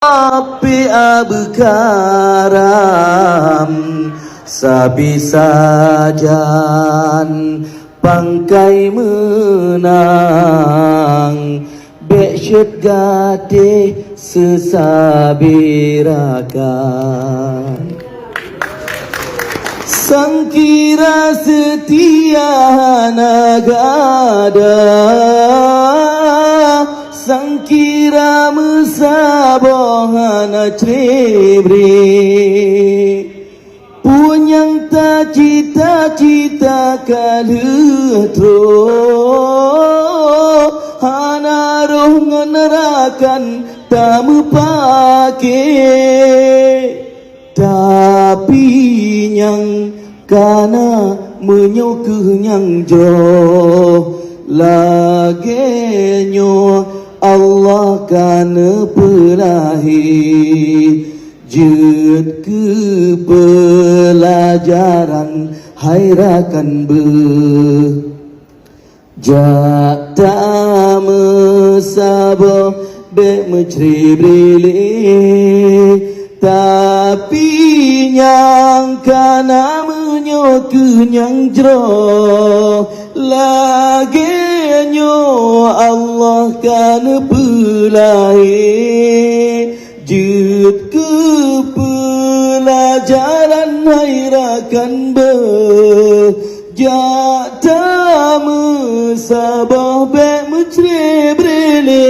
Api abkaram sabi sajan pangkai menang besyut gade sesabirakan sangkira setia nagada sangkira mesabohana cebre punyang ta cita-cita kalutro hana roh ngenerakan tamu pake tapi nyang kana menyokunyang jo lagenyo Allah kana pelahi jut ke pelajaran hairakan be jata mesabo be mecri brile tapi nyang kana menyoku nyang jro lagenyo Allah kana pelahi jut ke pelajaran hairakan be jata mesabah be mecri brile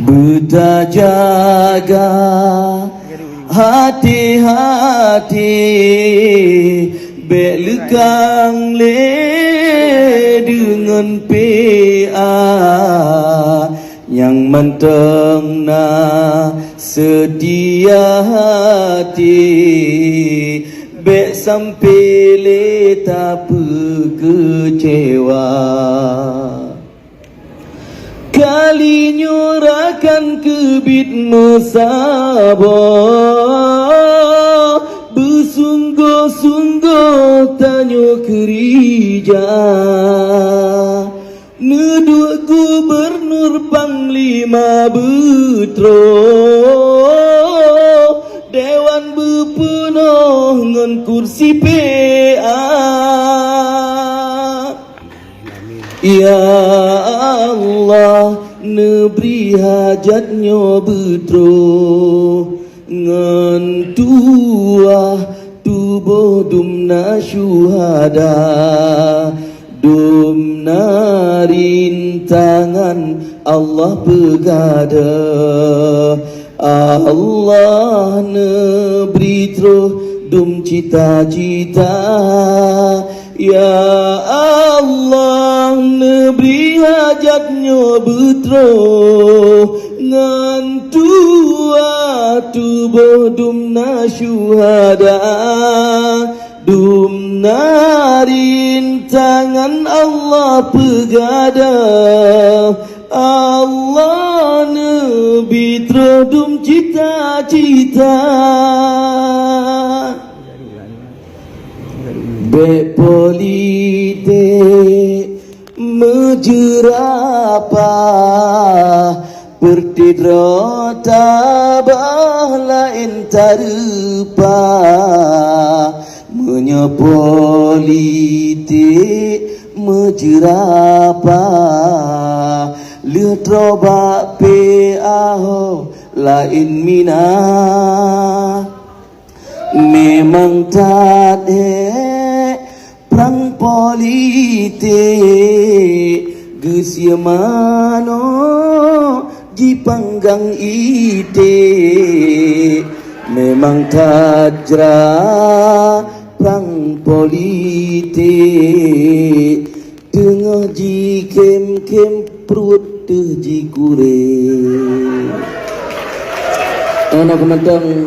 buta jaga hati-hati belekang le dengan PA yang menteng na sedia hati be sampai le tak kecewa kali nyurakan kebit mesabah bersungguh-sungguh tanyo kerja neduk gubernur panglima betro dewan bepenuh ngan kursi PA ya Allah neberi hajatnya betro ngan tuah tubuh dumna syuhada dumna rintangan Allah begada Allah neberi terus dum cita-cita ya Allah neberi hajatnya betro ngan tua tubuh dumna syuhada dumna rintangan Allah pegada Allah nebi terdum cita-cita be politik mejerapa bertidra tabah lain tarupa menyepolitik mejerapa letroba PAO lain mina memang tak perang politik geus mano dipanggang ide memang tajra perang politik tengah ji kem-kem perut teh ji kure anak mentang